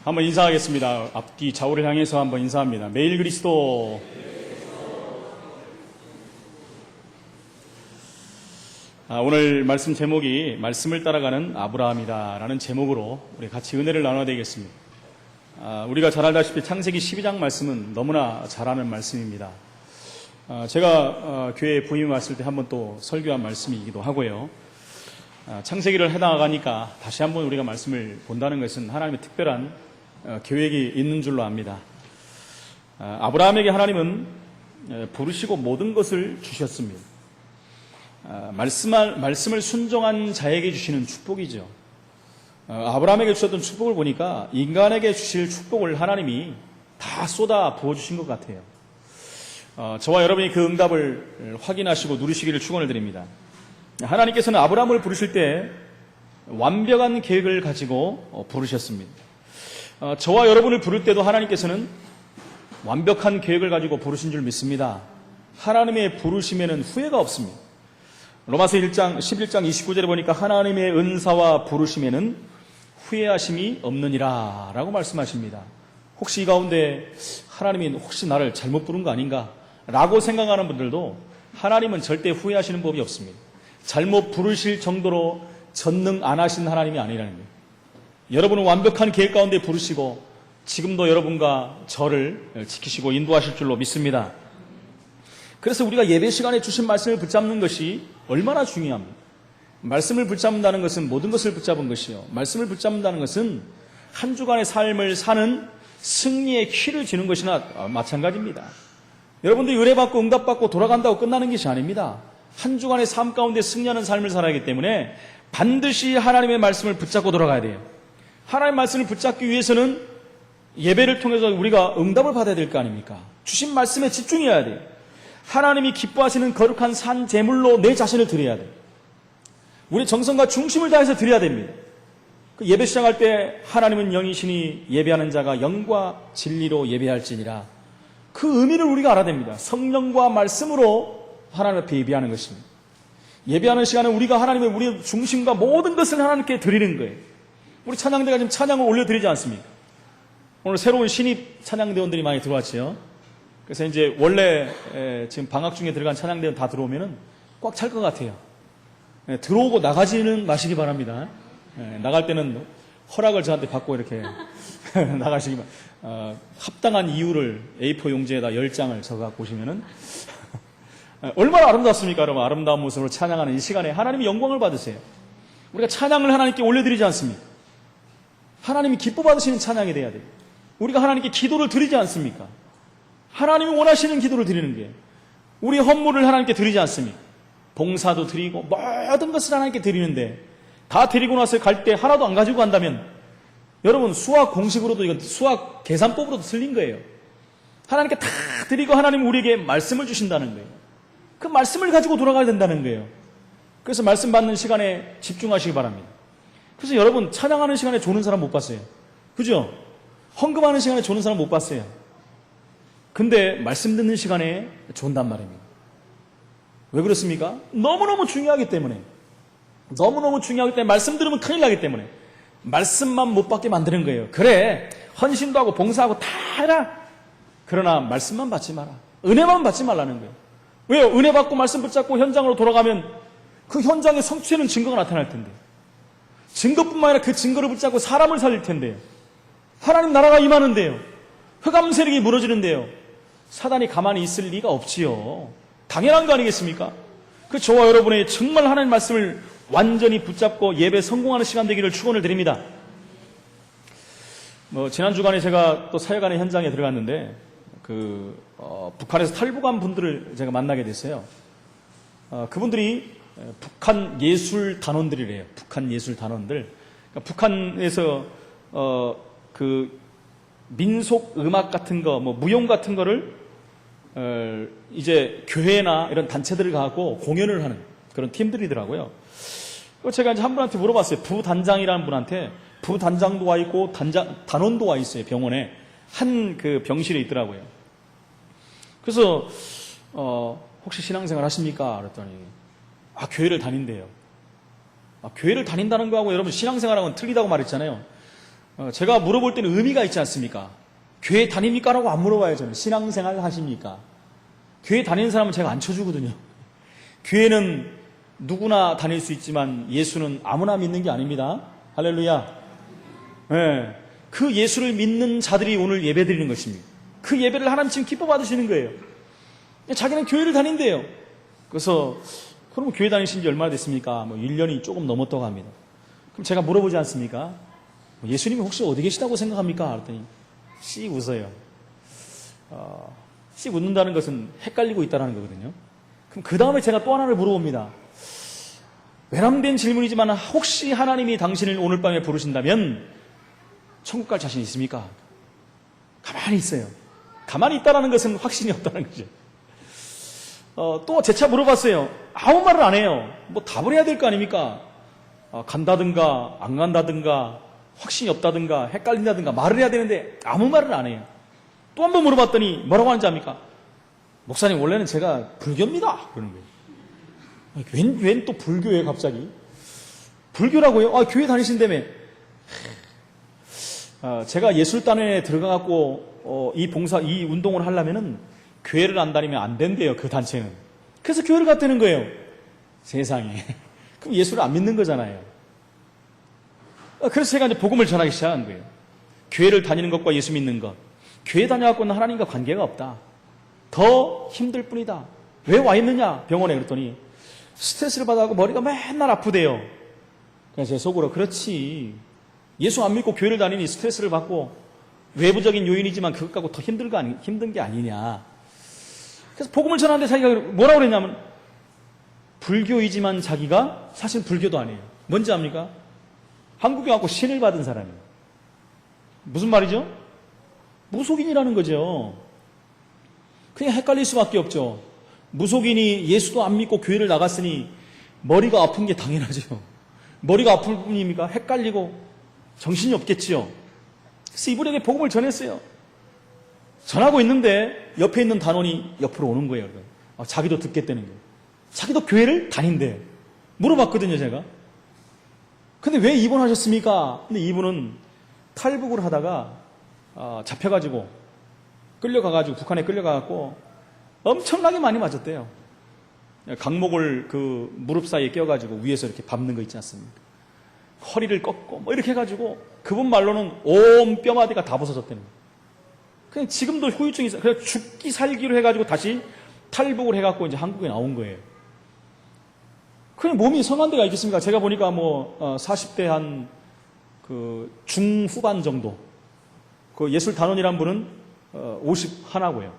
한번 인사하겠습니다. 앞뒤 좌우를 향해서 한번 인사합니다. 매일 그리스도. 오늘 말씀 제목이 말씀을 따라가는 아브라함이다 라는 제목으로 우리 같이 은혜를 나눠야 되겠습니다. 우리가 잘 알다시피 창세기 12장 말씀은 너무나 잘 아는 말씀입니다. 제가 교회에 부임해 왔을 때 한번 또 설교한 말씀이기도 하고요. 창세기를 해나가니까 다시 한번 우리가 말씀을 본다는 것은 하나님의 특별한 계획이 있는 줄로 압니다. 아브라함에게 하나님은 부르시고 모든 것을 주셨습니다. 말씀을 순종한 자에게 주시는 축복이죠. 아브라함에게 주셨던 축복을 보니까 인간에게 주실 축복을 하나님이 다 쏟아 부어주신 것 같아요. 저와 여러분이 그 응답을 확인하시고 누리시기를 축원을 드립니다. 하나님께서는 아브라함을 부르실 때 완벽한 계획을 가지고 부르셨습니다. 저와 여러분을 부를 때도 하나님께서는 완벽한 계획을 가지고 부르신 줄 믿습니다. 하나님의 부르심에는 후회가 없습니다. 로마서 1장 11장 29절에 보니까 하나님의 은사와 부르심에는 후회하심이 없느니라 라고 말씀하십니다. 혹시 이 가운데 하나님이 혹시 나를 잘못 부른 거 아닌가 라고 생각하는 분들도 하나님은 절대 후회하시는 법이 없습니다. 잘못 부르실 정도로 전능 안 하신 하나님이 아니라는 거예요. 여러분은 완벽한 계획 가운데 부르시고 지금도 여러분과 저를 지키시고 인도하실 줄로 믿습니다. 그래서 우리가 예배 시간에 주신 말씀을 붙잡는 것이 얼마나 중요합니다. 말씀을 붙잡는다는 것은 모든 것을 붙잡은 것이요, 말씀을 붙잡는다는 것은 한 주간의 삶을 사는 승리의 키를 쥐는 것이나 마찬가지입니다. 여러분들이 은혜받고 응답받고 돌아간다고 끝나는 것이 아닙니다. 한 주간의 삶 가운데 승리하는 삶을 살아야 하기 때문에 반드시 하나님의 말씀을 붙잡고 돌아가야 돼요. 하나님의 말씀을 붙잡기 위해서는 예배를 통해서 우리가 응답을 받아야 될 거 아닙니까? 주신 말씀에 집중해야 돼요. 하나님이 기뻐하시는 거룩한 산 제물로 내 자신을 드려야 돼요. 우리 정성과 중심을 다해서 드려야 됩니다. 그 예배 시작할 때 하나님은 영이시니 예배하는 자가 영과 진리로 예배할지니라. 그 의미를 우리가 알아야 됩니다. 성령과 말씀으로 하나님 앞에 예배하는 것입니다. 예배하는 시간은 우리가 하나님의 우리의 중심과 모든 것을 하나님께 드리는 거예요. 우리 찬양대가 지금 찬양을 올려드리지 않습니까? 오늘 새로운 신입 찬양대원들이 많이 들어왔죠. 그래서 이제 원래 지금 방학 중에 들어간 찬양대원 다 들어오면은 꽉 찰 것 같아요. 들어오고 나가지는 마시기 바랍니다. 나갈 때는 허락을 저한테 받고 이렇게 나가시기만. 합당한 이유를 A4 용지에다 10장을 적어갖고 오시면은 얼마나 아름답습니까? 여러분, 아름다운 모습으로 찬양하는 이 시간에 하나님의 영광을 받으세요. 우리가 찬양을 하나님께 올려드리지 않습니까? 하나님이 기뻐 받으시는 찬양이 돼야 돼요. 우리가 하나님께 기도를 드리지 않습니까? 하나님이 원하시는 기도를 드리는 게, 우리 헌물을 하나님께 드리지 않습니까? 봉사도 드리고 모든 것을 하나님께 드리는데, 다 드리고 나서 갈 때 하나도 안 가지고 간다면 여러분, 수학 공식으로도, 이건 수학 계산법으로도 틀린 거예요. 하나님께 다 드리고 하나님 우리에게 말씀을 주신다는 거예요. 그 말씀을 가지고 돌아가야 된다는 거예요. 그래서 말씀 받는 시간에 집중하시기 바랍니다. 그래서 여러분, 찬양하는 시간에 조는 사람 못 봤어요. 그죠? 헌금하는 시간에 조는 사람 못 봤어요. 근데 말씀 듣는 시간에 존단 말입니다. 왜 그렇습니까? 너무너무 중요하기 때문에. 너무너무 중요하기 때문에, 말씀 들으면 큰일 나기 때문에 말씀만 못 받게 만드는 거예요. 그래, 헌신도 하고 봉사하고 다 해라. 그러나 말씀만 받지 마라. 은혜만 받지 말라는 거예요. 왜요? 은혜 받고 말씀 붙잡고 현장으로 돌아가면 그 현장에 성취되는 증거가 나타날 텐데, 증거뿐만 아니라 그 증거를 붙잡고 사람을 살릴 텐데요. 하나님 나라가 임하는데요. 흑암 세력이 무너지는데요. 사단이 가만히 있을 리가 없지요. 당연한 거 아니겠습니까? 그 저와 여러분의 정말 하나님 말씀을 완전히 붙잡고 예배 성공하는 시간 되기를 축원을 드립니다. 지난 주간에 제가 또 사역하는 현장에 들어갔는데 북한에서 탈북한 분들을 제가 만나게 됐어요. 그분들이 북한 예술 단원들이래요. 북한 예술 단원들. 그러니까 북한에서 그 민속 음악 같은 거, 무용 같은 거를 이제 교회나 이런 단체들을 가고 공연을 하는 그런 팀들이더라고요. 제가 이제 한 분한테 물어봤어요. 부단장이라는 분한테. 부단장도 와 있고 단원도 와 있어요. 병원에 한 그 병실에 있더라고요. 그래서 혹시 신앙생활 하십니까? 그랬더니 교회를 다닌대요. 교회를 다닌다는 거하고 여러분 신앙생활하고는 틀리다고 말했잖아요. 제가 물어볼 때는 의미가 있지 않습니까? 교회 다닙니까? 라고 안 물어봐요. 저는 신앙생활 하십니까? 교회 다니는 사람은 제가 안 쳐주거든요. 교회는 누구나 다닐 수 있지만 예수는 아무나 믿는 게 아닙니다. 할렐루야. 네. 그 예수를 믿는 자들이 오늘 예배 드리는 것입니다. 그 예배를 하나님 지금 기뻐 받으시는 거예요. 자기는 교회를 다닌대요. 그래서 그럼 교회 다니신 지 얼마나 됐습니까? 1년이 조금 넘었다고 합니다. 그럼 제가 물어보지 않습니까? 예수님이 혹시 어디 계시다고 생각합니까? 그랬더니 씩 웃어요. 씩 웃는다는 것은 헷갈리고 있다는 거거든요. 그럼 그 다음에 제가 또 하나를 물어봅니다. 외람된 질문이지만 혹시 하나님이 당신을 오늘 밤에 부르신다면 천국 갈 자신 있습니까? 가만히 있어요. 가만히 있다는 것은 확신이 없다는 거죠. 또 재차 물어봤어요. 아무 말을 안 해요. 뭐 답을 해야 될 거 아닙니까? 간다든가 안 간다든가 확신이 없다든가 헷갈린다든가 말을 해야 되는데 아무 말을 안 해요. 또 한 번 물어봤더니 뭐라고 하는지 압니까? 목사님 원래는 제가 불교입니다. 그러는 거예요. 웬 또 불교예요 갑자기? 불교라고요? 교회 다니신다며. 제가 예술단에 들어가갖고 이 운동을 하려면은 교회를 안 다니면 안 된대요. 그 단체는. 그래서 교회를 갔다는 거예요. 세상에. 그럼 예수를 안 믿는 거잖아요. 그래서 제가 이제 복음을 전하기 시작한 거예요. 교회를 다니는 것과 예수 믿는 것. 교회 다녀갖고는 하나님과 관계가 없다. 더 힘들 뿐이다. 왜 와 있느냐? 병원에 그랬더니 스트레스를 받아갖고 머리가 맨날 아프대요. 그래서 제 속으로 그렇지. 예수 안 믿고 교회를 다니니 스트레스를 받고 외부적인 요인이지만 그것 갖고 더 힘든 게 아니냐. 그래서 복음을 전하는데 자기가 뭐라고 그랬냐면 불교이지만 자기가 사실 불교도 아니에요. 뭔지 압니까? 한국에 와서 신을 받은 사람이에요. 무슨 말이죠? 무속인이라는 거죠. 그냥 헷갈릴 수밖에 없죠. 무속인이 예수도 안 믿고 교회를 나갔으니 머리가 아픈 게 당연하죠. 머리가 아플 뿐입니까? 헷갈리고 정신이 없겠지요. 그래서 이분에게 복음을 전했어요. 전하고 있는데 옆에 있는 단원이 옆으로 오는 거예요. 자기도 듣겠다는 거예요. 자기도 교회를 다닌대요. 물어봤거든요, 제가. 근데 왜 입원하셨습니까? 근데 이분은 탈북을 하다가 잡혀가지고 끌려가가지고 북한에 끌려가갖고 엄청나게 많이 맞았대요. 강목을 그 무릎 사이에 껴가지고 위에서 이렇게 밟는 거 있지 않습니까? 허리를 꺾고 뭐 이렇게 해가지고 그분 말로는 온 뼈마디가 다 벗어졌다는 거예요. 그냥 지금도 후유증이 있어요. 그래서 죽기 살기로 해가지고 다시 탈북을 해갖고 이제 한국에 나온 거예요. 그냥 몸이 성한 데가 있겠습니까? 제가 보니까 40대 한 중후반 정도. 그 예술 단원이란 분은 51고요.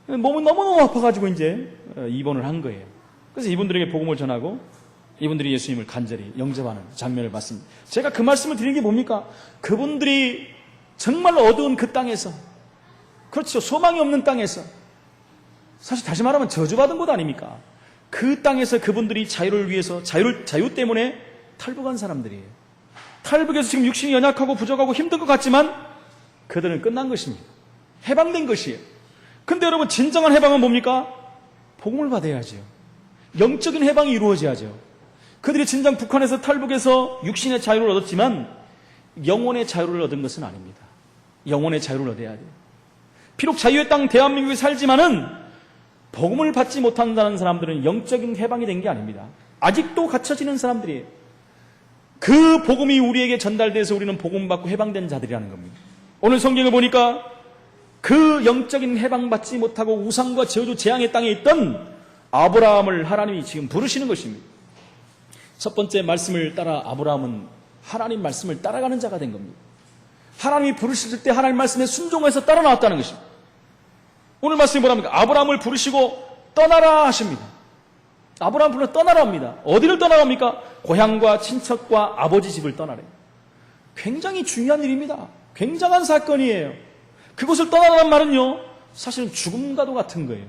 몸은 너무너무 아파가지고 이제 입원을 한 거예요. 그래서 이분들에게 복음을 전하고 이분들이 예수님을 간절히 영접하는 장면을 봤습니다. 제가 그 말씀을 드리는 게 뭡니까? 그분들이 정말 어두운 그 땅에서, 그렇죠, 소망이 없는 땅에서, 사실 다시 말하면 저주받은 곳 아닙니까? 그 땅에서 그분들이 자유를 위해서 자유 때문에 탈북한 사람들이에요. 탈북해서 지금 육신이 연약하고 부족하고 힘든 것 같지만 그들은 끝난 것입니다. 해방된 것이에요. 근데 여러분, 진정한 해방은 뭡니까? 복음을 받아야죠. 영적인 해방이 이루어져야죠. 그들이 진정 북한에서 탈북해서 육신의 자유를 얻었지만 영혼의 자유를 얻은 것은 아닙니다. 영혼의 자유를 얻어야 돼요. 비록 자유의 땅 대한민국에 살지만은 복음을 받지 못한다는 사람들은 영적인 해방이 된 게 아닙니다. 아직도 갇혀지는 사람들이에요. 그 복음이 우리에게 전달돼서 우리는 복음 받고 해방된 자들이라는 겁니다. 오늘 성경을 보니까 그 영적인 해방받지 못하고 우상과 저주 재앙의 땅에 있던 아브라함을 하나님이 지금 부르시는 것입니다. 첫 번째 말씀을 따라 아브라함은 하나님 말씀을 따라가는 자가 된 겁니다. 하나님이 부르실 때 하나님 말씀에 순종해서 따라 나왔다는 것입니다. 오늘 말씀이 뭐랍니까? 아브라함을 부르시고 떠나라 하십니다. 아브라함 불러 떠나라 합니다. 어디를 떠나갑니까? 고향과 친척과 아버지 집을 떠나래요. 굉장히 중요한 일입니다. 굉장한 사건이에요. 그곳을 떠나라는 말은요, 사실은 죽음과도 같은 거예요.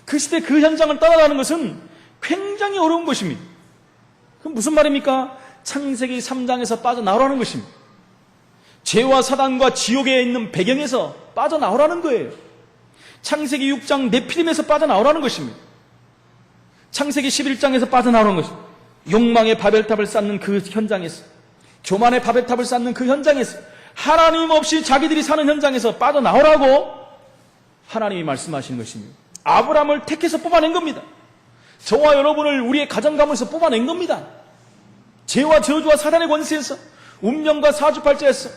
그 시대 그 현장을 떠나라는 것은 굉장히 어려운 것입니다. 그럼 무슨 말입니까? 창세기 3장에서 빠져나오라는 것입니다. 죄와 사단과 지옥에 있는 배경에서 빠져나오라는 거예요. 창세기 6장 네피림에서 빠져나오라는 것입니다. 창세기 11장에서 빠져나오는 것입니다. 욕망의 바벨탑을 쌓는 그 현장에서, 교만의 바벨탑을 쌓는 그 현장에서, 하나님 없이 자기들이 사는 현장에서 빠져나오라고 하나님이 말씀하시는 것입니다. 아브라함을 택해서 뽑아낸 겁니다. 저와 여러분을 우리의 가정 가문에서 뽑아낸 겁니다. 죄와 저주와 사단의 권세에서, 운명과 사주팔자에서,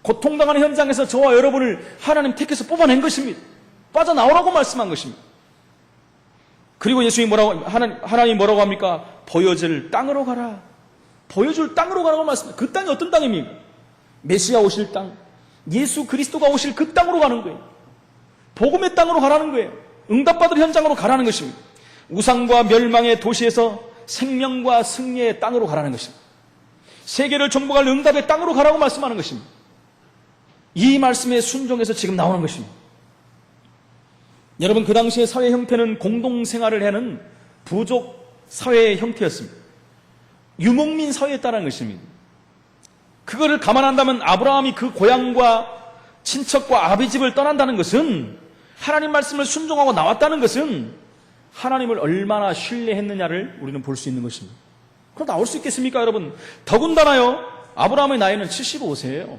고통당하는 현장에서 저와 여러분을 하나님 택해서 뽑아낸 것입니다. 빠져나오라고 말씀한 것입니다. 그리고 예수님이 하나님 뭐라고 합니까? 보여줄 땅으로 가라. 보여줄 땅으로 가라고 말씀합니다. 그 땅이 어떤 땅입니까? 메시아 오실 땅, 예수 그리스도가 오실 그 땅으로 가는 거예요. 복음의 땅으로 가라는 거예요. 응답받을 현장으로 가라는 것입니다. 우상과 멸망의 도시에서 생명과 승리의 땅으로 가라는 것입니다. 세계를 정복할 응답의 땅으로 가라고 말씀하는 것입니다. 이 말씀에 순종해서 지금 나오는 것입니다. 여러분, 그 당시의 사회 형태는 공동생활을 하는 부족 사회의 형태였습니다. 유목민 사회였다는 것입니다. 그거를 감안한다면 아브라함이 그 고향과 친척과 아비집을 떠난다는 것은, 하나님 말씀을 순종하고 나왔다는 것은 하나님을 얼마나 신뢰했느냐를 우리는 볼 수 있는 것입니다. 그럼 나올 수 있겠습니까, 여러분? 더군다나요, 아브라함의 나이는 75세예요.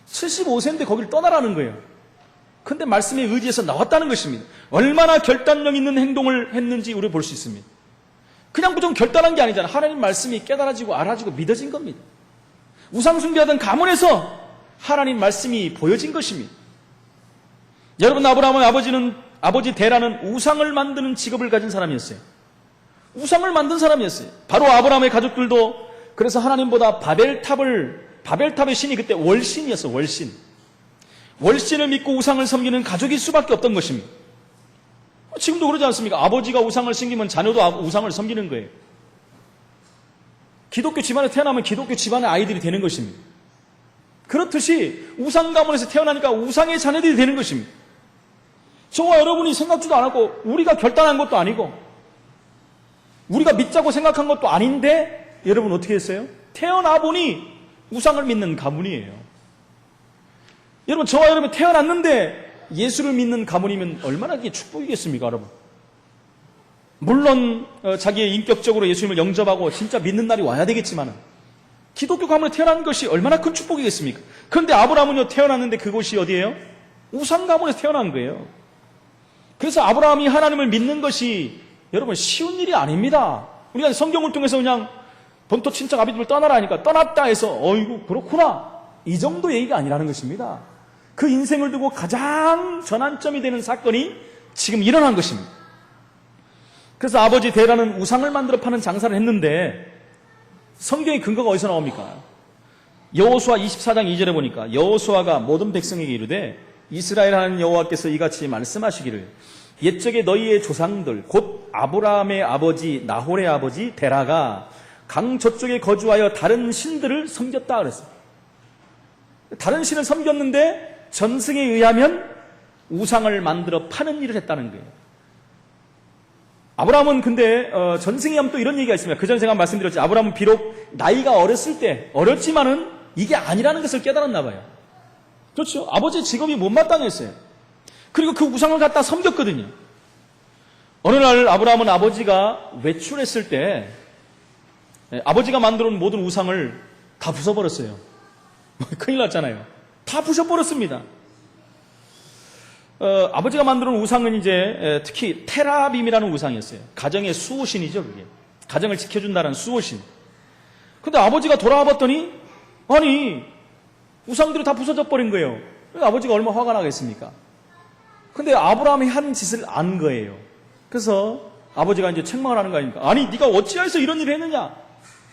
75세인데 거기를 떠나라는 거예요. 근데 말씀에 의지해서 나왔다는 것입니다. 얼마나 결단력 있는 행동을 했는지 우리 볼 수 있습니다. 그냥 무조건 결단한 게 아니잖아요. 하나님 말씀이 깨달아지고 알아지고 믿어진 겁니다. 우상숭배하던 가문에서 하나님 말씀이 보여진 것입니다. 여러분, 아브라함의 아버지 데라는 우상을 만드는 직업을 가진 사람이었어요. 우상을 만든 사람이었어요. 바로 아브라함의 가족들도 그래서 하나님보다 바벨탑의 신이 그때 월신이었어. 월신을 믿고 우상을 섬기는 가족일 수밖에 없던 것입니다. 지금도 그러지 않습니까? 아버지가 우상을 섬기면 자녀도 우상을 섬기는 거예요. 기독교 집안에 태어나면 기독교 집안의 아이들이 되는 것입니다. 그렇듯이 우상 가문에서 태어나니까 우상의 자녀들이 되는 것입니다. 저와 여러분이 생각지도 않았고 우리가 결단한 것도 아니고 우리가 믿자고 생각한 것도 아닌데 여러분 어떻게 했어요? 태어나 보니 우상을 믿는 가문이에요. 여러분, 저와 여러분 태어났는데 예수를 믿는 가문이면 얼마나 이게 축복이겠습니까, 여러분? 물론 자기의 인격적으로 예수님을 영접하고 진짜 믿는 날이 와야 되겠지만 기독교 가문에 태어난 것이 얼마나 큰 축복이겠습니까? 그런데 아브라함은요, 태어났는데 그곳이 어디예요? 우상 가문에서 태어난 거예요. 그래서 아브라함이 하나님을 믿는 것이 여러분 쉬운 일이 아닙니다. 우리가 성경을 통해서 그냥 본토 친척 아비집을 떠나라 하니까 떠났다 해서 어이구 그렇구나 이 정도 얘기가 아니라는 것입니다. 그 인생을 두고 가장 전환점이 되는 사건이 지금 일어난 것입니다. 그래서 아버지 데라는 우상을 만들어 파는 장사를 했는데 성경의 근거가 어디서 나옵니까? 여호수아 24장 2절에 보니까 여호수아가 모든 백성에게 이르되 이스라엘 하나님 여호와께서 이같이 말씀하시기를 옛적에 너희의 조상들 곧 아브라함의 아버지 나홀의 아버지 데라가 강 저쪽에 거주하여 다른 신들을 섬겼다 그랬어요. 다른 신을 섬겼는데 전승에 의하면 우상을 만들어 파는 일을 했다는 거예요. 아브라함은 근데 전승에 하면 또 이런 얘기가 있습니다. 그전 제가 말씀드렸죠. 아브라함은 비록 나이가 어렸을 때 어렸지만은 이게 아니라는 것을 깨달았나 봐요. 그렇죠. 아버지의 직업이 못마땅했어요. 그리고 그 우상을 갖다 섬겼거든요. 어느 날 아브라함은 아버지가 외출했을 때 아버지가 만들어 놓은 모든 우상을 다 부숴버렸어요. 큰일 났잖아요. 다 부숴버렸습니다. 아버지가 만들어 놓은 우상은 이제 특히 테라빔이라는 우상이었어요. 가정의 수호신이죠, 그게. 가정을 지켜준다는 수호신. 근데 아버지가 돌아와 봤더니 아니 우상들이 다 부서져 버린 거예요. 아버지가 얼마나 화가 나겠습니까? 근데 아브라함이 한 짓을 안 거예요. 그래서 아버지가 이제 책망을 하는 거 아닙니까? 아니 네가 어찌해서 이런 일을 했느냐?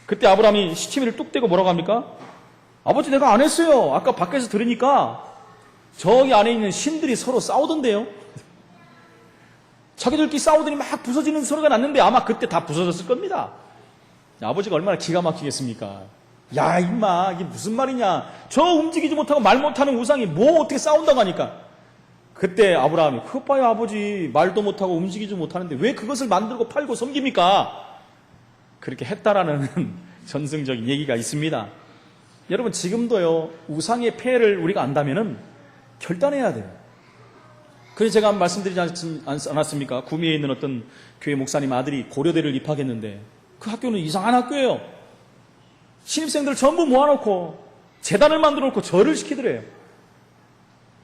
그때 아브라함이 시치미를 뚝 떼고 뭐라고 합니까? 아버지 내가 안 했어요. 아까 밖에서 들으니까 저기 안에 있는 신들이 서로 싸우던데요. 자기들끼리 싸우더니 막 부서지는 소리가 났는데 아마 그때 다 부서졌을 겁니다. 아버지가 얼마나 기가 막히겠습니까? 야 임마 이게 무슨 말이냐. 저 움직이지 못하고 말 못하는 우상이 뭐 어떻게 싸운다고 하니까 그때 아브라함이 그것 봐요 아버지 말도 못하고 움직이지 못하는데 왜 그것을 만들고 팔고 섬깁니까? 그렇게 했다라는 전승적인 얘기가 있습니다. 여러분 지금도요 우상의 폐해를 우리가 안다면은 결단해야 돼요. 그래서 제가 말씀드리지 않았습니까? 구미에 있는 어떤 교회 목사님 아들이 고려대를 입학했는데 그 학교는 이상한 학교예요. 신입생들 전부 모아놓고 재단을 만들어 놓고 절을 시키더래요.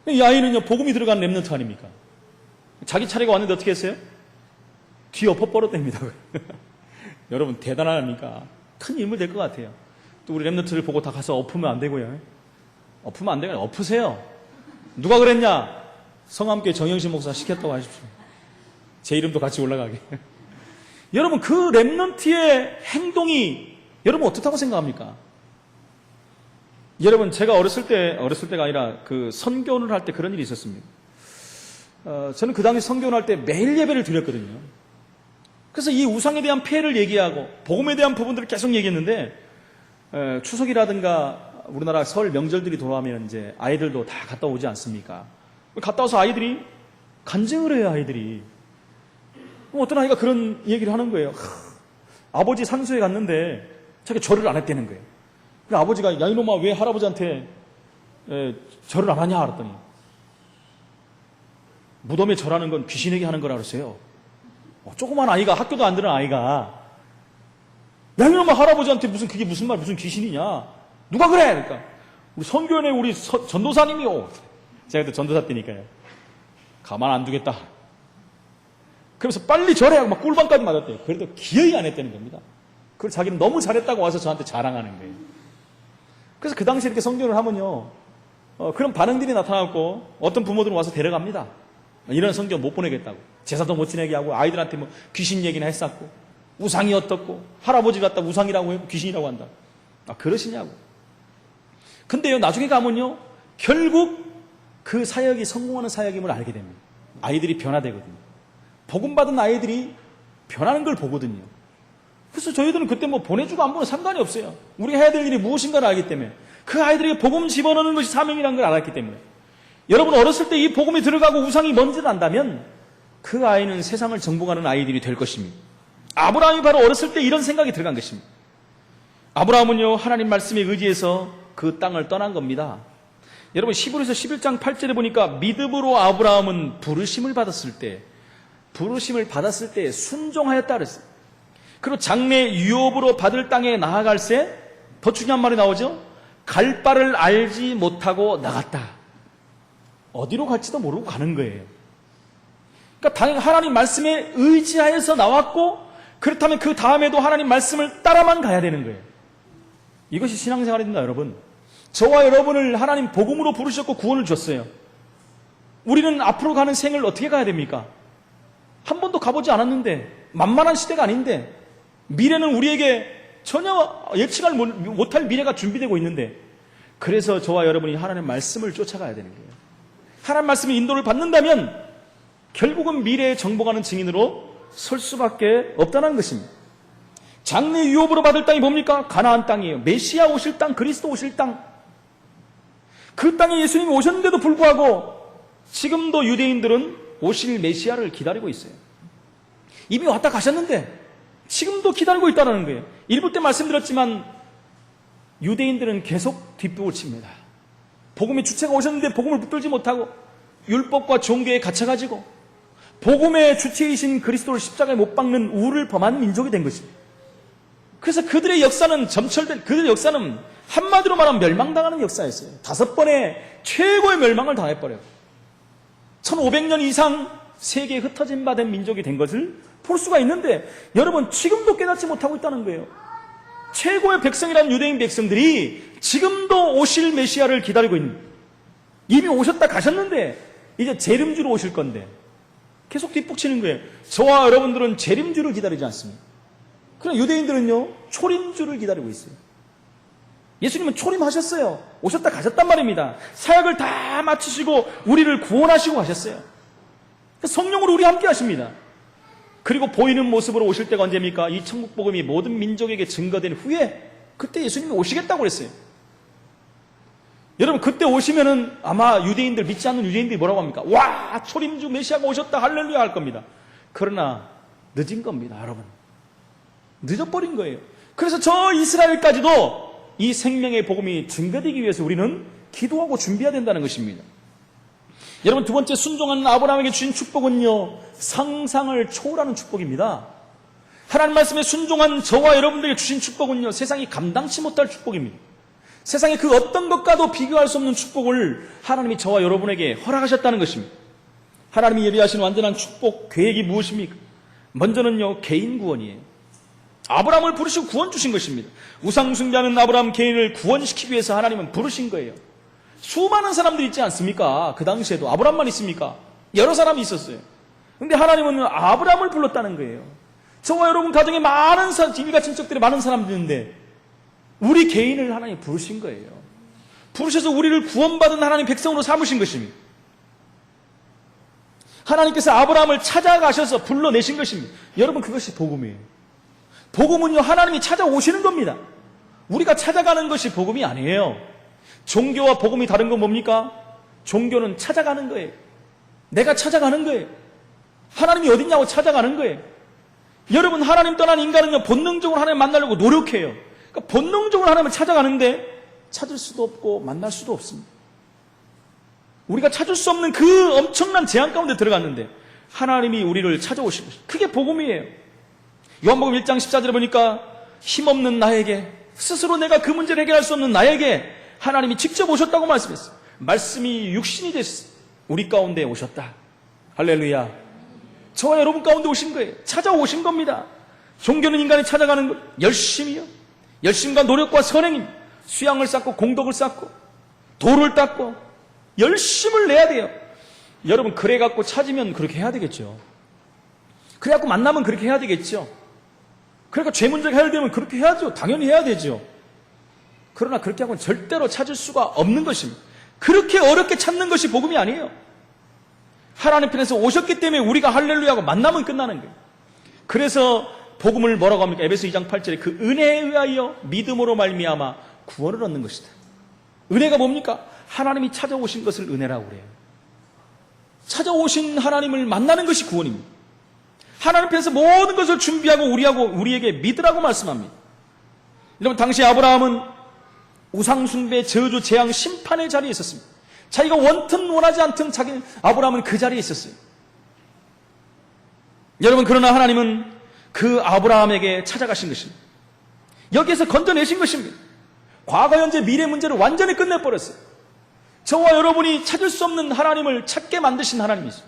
이 아이는요, 복음이 들어간 렘넌트 아닙니까? 자기 차례가 왔는데 어떻게 했어요? 뒤 엎어 뻗었답니다. 여러분, 대단하니까 큰 인물 될 것 같아요. 또 우리 렘넌트를 보고 다 가서 엎으면 안 되고요. 엎으면 안 되고요. 엎으세요. 누가 그랬냐? 성함께 정영신 목사 시켰다고 하십시오. 제 이름도 같이 올라가게. 여러분, 그 렘넌트의 행동이 여러분 어떻다고 생각합니까? 여러분, 제가 어렸을 때가 아니라 그 선교를 할 때 그런 일이 있었습니다. 저는 그 당시 선교를 할 때 매일 예배를 드렸거든요. 그래서 이 우상에 대한 폐해를 얘기하고 복음에 대한 부분들을 계속 얘기했는데, 추석이라든가 우리나라 설 명절들이 돌아오면 이제 아이들도 다 갔다 오지 않습니까? 갔다 와서 아이들이 간증을 해요, 아이들이. 어떤 아이가 그런 얘기를 하는 거예요. 아버지 산소에 갔는데 자기 절을 안 했다는 거예요. 그래서 아버지가, 야, 이놈아, 왜 할아버지한테 절을 안 하냐? 그랬더니, 무덤에 절하는 건 귀신에게 하는 거라 그랬어요. 조그만 아이가, 학교도 안 들은 아이가, 야, 이놈아, 할아버지한테 그게 무슨 말, 무슨 귀신이냐? 누가 그래? 그러니까, 우리 선교연의 우리 전도사님이요. 제가 그때 전도사 때니까요. 가만 안 두겠다. 그러면서 빨리 절해 하고 막 꿀밤까지 맞았대요. 그래도 기어이 안 했다는 겁니다. 그걸 자기는 너무 잘했다고 와서 저한테 자랑하는 거예요. 그래서 그 당시에 이렇게 성경을 하면요, 그런 반응들이 나타났고, 어떤 부모들은 와서 데려갑니다. 이런 성경 못 보내겠다고. 제사도 못 지내게 하고, 아이들한테 뭐 귀신 얘기나 했었고, 우상이 어떻고, 할아버지 갖다 우상이라고 하고 귀신이라고 한다. 그러시냐고. 근데요, 나중에 가면요, 결국 그 사역이 성공하는 사역임을 알게 됩니다. 아이들이 변화되거든요. 복음받은 아이들이 변하는 걸 보거든요. 그래서 저희들은 그때 뭐 보내주고 안 보내도 상관이 없어요. 우리가 해야 될 일이 무엇인가를 알기 때문에, 그 아이들에게 복음 집어넣는 것이 사명이라는 걸 알았기 때문에, 여러분 어렸을 때 이 복음이 들어가고 우상이 뭔지를 안다면 그 아이는 세상을 정복하는 아이들이 될 것입니다. 아브라함이 바로 어렸을 때 이런 생각이 들어간 것입니다. 아브라함은요, 하나님 말씀에 의지해서 그 땅을 떠난 겁니다. 여러분, 히브리서 11장 8절에 보니까 믿음으로 아브라함은 부르심을 받았을 때 순종하였다 그랬어요. 그리고 장래 유업으로 받을 땅에 나아갈새 더 중요한 말이 나오죠. 갈 바를 알지 못하고 나갔다. 어디로 갈지도 모르고 가는 거예요. 그러니까 당연히 하나님 말씀에 의지하여서 나왔고, 그렇다면 그 다음에도 하나님 말씀을 따라만 가야 되는 거예요. 이것이 신앙생활입니다, 여러분. 저와 여러분을 하나님 복음으로 부르셨고 구원을 줬어요. 우리는 앞으로 가는 생을 어떻게 가야 됩니까? 한 번도 가보지 않았는데, 만만한 시대가 아닌데, 미래는 우리에게 전혀 예측할 못할 미래가 준비되고 있는데, 그래서 저와 여러분이 하나님의 말씀을 쫓아가야 되는 거예요. 하나님 말씀의 인도를 받는다면 결국은 미래에 정복하는 증인으로 설 수밖에 없다는 것입니다. 장래 유업으로 받을 땅이 뭡니까? 가나안 땅이에요. 메시아 오실 땅, 그리스도 오실 땅. 그 땅에 예수님이 오셨는데도 불구하고 지금도 유대인들은 오실 메시아를 기다리고 있어요. 이미 왔다 가셨는데 지금도 기다리고 있다는 거예요. 일부 때 말씀드렸지만 유대인들은 계속 뒷북을 칩니다. 복음의 주체가 오셨는데 복음을 붙들지 못하고 율법과 종교에 갇혀가지고 복음의 주체이신 그리스도를 십자가에 못 박는 우를 범한 민족이 된 것입니다. 그래서 그들의 역사는 그들의 역사는 한마디로 말하면 멸망당하는 역사였어요. 5번의 최고의 멸망을 당해버려요. 1500년 이상 세계에 흩어진 바 된 민족이 된 것을 볼 수가 있는데, 여러분 지금도 깨닫지 못하고 있다는 거예요. 최고의 백성이라는 유대인 백성들이 지금도 오실 메시아를 기다리고 있는, 이미 오셨다 가셨는데 이제 재림주로 오실 건데 계속 뒷북치는 거예요. 저와 여러분들은 재림주를 기다리지 않습니다. 그러나 유대인들은요, 초림주를 기다리고 있어요. 예수님은 초림하셨어요. 오셨다 가셨단 말입니다. 사역을 다 마치시고 우리를 구원하시고 가셨어요. 성령으로 우리 함께 하십니다. 그리고 보이는 모습으로 오실 때가 언제입니까? 이 천국 복음이 모든 민족에게 증거된 후에 그때 예수님이 오시겠다고 그랬어요. 여러분, 그때 오시면은 아마 유대인들, 믿지 않는 유대인들이 뭐라고 합니까? 와, 초림주 메시아가 오셨다, 할렐루야 할 겁니다. 그러나 늦은 겁니다, 여러분. 늦어버린 거예요. 그래서 저 이스라엘까지도 이 생명의 복음이 증거되기 위해서 우리는 기도하고 준비해야 된다는 것입니다. 여러분, 두 번째, 순종하는 아브라함에게 주신 축복은요, 상상을 초월하는 축복입니다. 하나님 말씀에 순종한 저와 여러분들에게 주신 축복은요, 세상이 감당치 못할 축복입니다. 세상의 그 어떤 것과도 비교할 수 없는 축복을 하나님이 저와 여러분에게 허락하셨다는 것입니다. 하나님이 예비하신 완전한 축복 계획이 무엇입니까? 먼저는요, 개인 구원이에요. 아브라함을 부르시고 구원 주신 것입니다. 우상 숭배하는 아브라함 개인을 구원시키기 위해서 하나님은 부르신 거예요. 수많은 사람들이 있지 않습니까? 그 당시에도 아브라함만 있습니까? 여러 사람이 있었어요. 근데 하나님은 아브라함을 불렀다는 거예요. 저와 여러분 가정에 많은 비밀과 친척들이 많은 사람들이 있는데 우리 개인을 하나님 부르신 거예요. 부르셔서 우리를 구원받은 하나님 백성으로 삼으신 것입니다. 하나님께서 아브라함을 찾아가셔서 불러내신 것입니다. 여러분, 그것이 복음이에요. 복음은요, 하나님이 찾아오시는 겁니다. 우리가 찾아가는 것이 복음이 아니에요. 종교와 복음이 다른 건 뭡니까? 종교는 찾아가는 거예요. 내가 찾아가는 거예요. 하나님이 어딨냐고 찾아가는 거예요. 여러분, 하나님 떠난 인간은요, 본능적으로 하나님 만나려고 노력해요. 그러니까 본능적으로 하나님을 찾아가는데 찾을 수도 없고 만날 수도 없습니다. 우리가 찾을 수 없는 그 엄청난 재앙 가운데 들어갔는데 하나님이 우리를 찾아오신 것입니다. 그게 복음이에요. 요한복음 1장 14절에 보니까 힘없는 나에게, 스스로 내가 그 문제를 해결할 수 없는 나에게 하나님이 직접 오셨다고 말씀했어요. 말씀이 육신이 됐어요. 우리 가운데 오셨다. 할렐루야. 저와 여러분 가운데 오신 거예요. 찾아오신 겁니다. 종교는 인간이 찾아가는 것, 열심이요. 열심과 노력과 선행입니다. 수양을 쌓고 공덕을 쌓고 도를 닦고 열심을 내야 돼요. 여러분, 그래갖고 찾으면 그렇게 해야 되겠죠. 그래갖고 만나면 그렇게 해야 되겠죠. 그러니까 죄 문제가 해결되면 그렇게 해야죠. 당연히 해야 되죠. 그러나 그렇게 하고는 절대로 찾을 수가 없는 것입니다. 그렇게 어렵게 찾는 것이 복음이 아니에요. 하나님 편에서 오셨기 때문에 우리가 할렐루야하고 만나면 끝나는 거예요. 그래서 복음을 뭐라고 합니까? 에베소 2장 8절에 그 은혜에 의하여 믿음으로 말미암아 구원을 얻는 것이다. 은혜가 뭡니까? 하나님이 찾아오신 것을 은혜라고 그래요. 찾아오신 하나님을 만나는 것이 구원입니다. 하나님 편에서 모든 것을 준비하고 우리에게 믿으라고 말씀합니다. 여러분, 당시 아브라함은 우상숭배, 저주, 재앙, 심판의 자리에 있었습니다. 자기가 원튼 원하지 않든 아브라함은 그 자리에 있었어요. 여러분, 그러나 하나님은 그 아브라함에게 찾아가신 것입니다. 여기에서 건져내신 것입니다. 과거, 현재, 미래 문제를 완전히 끝내버렸어요. 저와 여러분이 찾을 수 없는 하나님을 찾게 만드신 하나님이죠.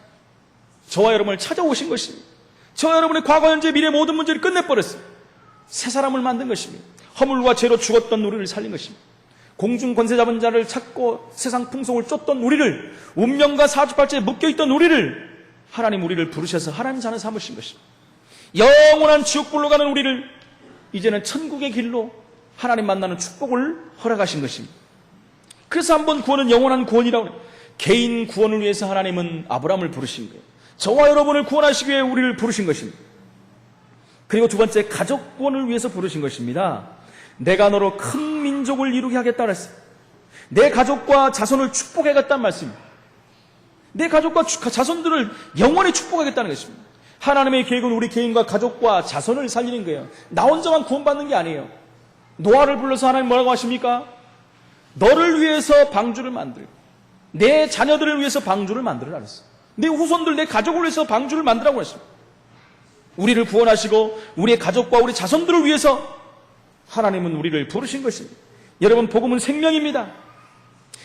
저와 여러분을 찾아오신 것입니다. 저와 여러분의 과거, 현재, 미래 모든 문제를 끝내버렸어요. 새 사람을 만든 것입니다. 허물과 죄로 죽었던 우리를 살린 것입니다. 공중 권세 잡은 자를 찾고 세상 풍속을 쫓던 우리를, 운명과 사주팔자에 묶여있던 우리를, 하나님 우리를 부르셔서 하나님 자녀 삼으신 것입니다. 영원한 지옥불로 가는 우리를 이제는 천국의 길로 하나님 만나는 축복을 허락하신 것입니다. 그래서 한번 구원은 영원한 구원이라고 해요. 개인 구원을 위해서 하나님은 아브라함을 부르신 거예요. 저와 여러분을 구원하시기 위해 우리를 부르신 것입니다. 그리고 두 번째, 가족 구원을 위해서 부르신 것입니다. 내가 너로 큰 민족을 이루게 하겠다 그랬어요. 내 가족과 자손을 축복하겠다는 말씀입니다. 내 가족과 자손들을 영원히 축복하겠다는 것입니다. 하나님의 계획은 우리 개인과 가족과 자손을 살리는 거예요. 나 혼자만 구원받는 게 아니에요. 노아를 불러서 하나님 뭐라고 하십니까? 너를 위해서 방주를 만들고 내 자녀들을 위해서 방주를 만들으라 그랬어요. 내 후손들, 내 가족을 위해서 방주를 만들라고 했습니다. 우리를 구원하시고 우리의 가족과 우리 자손들을 위해서 하나님은 우리를 부르신 것입니다. 여러분, 복음은 생명입니다.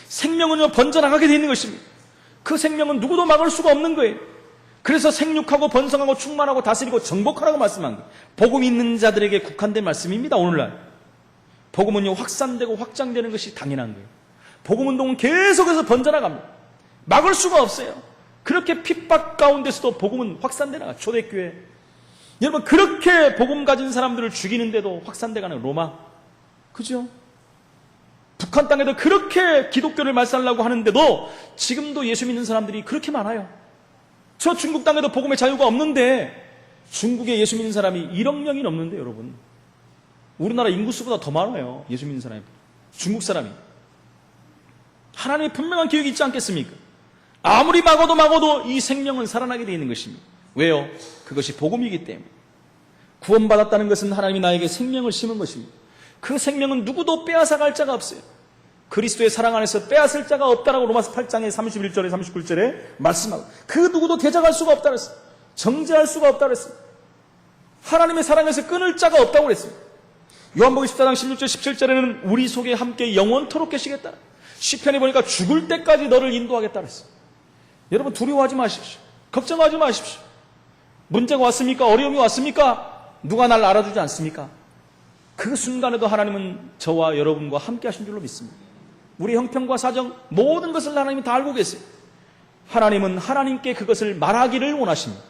생명은요, 번져나가게 되어 있는 것입니다. 그 생명은 누구도 막을 수가 없는 거예요. 그래서 생육하고 번성하고 충만하고 다스리고 정복하라고 말씀한 거예요. 복음이 있는 자들에게 국한된 말씀입니다. 오늘날 복음은요, 확산되고 확장되는 것이 당연한 거예요. 복음 운동은 계속해서 번져나갑니다. 막을 수가 없어요. 그렇게 핍박 가운데서도 복음은 확산되나 가요. 초대교회, 여러분, 그렇게 복음 가진 사람들을 죽이는데도 확산돼가는 로마, 그죠? 북한 땅에도 그렇게 기독교를 말살하려고 하는데도 지금도 예수 믿는 사람들이 그렇게 많아요. 저 중국 땅에도 복음의 자유가 없는데 중국에 예수 믿는 사람이 1억 명이 넘는데, 여러분, 우리나라 인구수보다 더 많아요. 예수 믿는 사람이, 중국 사람이. 하나님의 분명한 계획이 있지 않겠습니까? 아무리 막아도 이 생명은 살아나게 되어 있는 것입니다. 왜요? 그것이 복음이기 때문에. 구원받았다는 것은 하나님이 나에게 생명을 심은 것입니다. 그 생명은 누구도 빼앗아갈 자가 없어요. 그리스도의 사랑 안에서 빼앗을 자가 없다라고 로마서 8장의 31절에 39절에 말씀하고, 그 누구도 대적할 수가 없다 그랬어요. 정죄할 수가 없다 그랬어요. 하나님의 사랑에서 끊을 자가 없다고 그랬습니다. 요한복음 14장 16절 17절에는 우리 속에 함께 영원토록 계시겠다. 시편에 보니까 죽을 때까지 너를 인도하겠다 그랬어요. 여러분 두려워하지 마십시오. 걱정하지 마십시오. 문제가 왔습니까? 어려움이 왔습니까? 누가 날 알아주지 않습니까? 그 순간에도 하나님은 저와 여러분과 함께 하신 줄로 믿습니다. 우리 형편과 사정 모든 것을 하나님은 다 알고 계세요. 하나님은 하나님께 그것을 말하기를 원하십니다.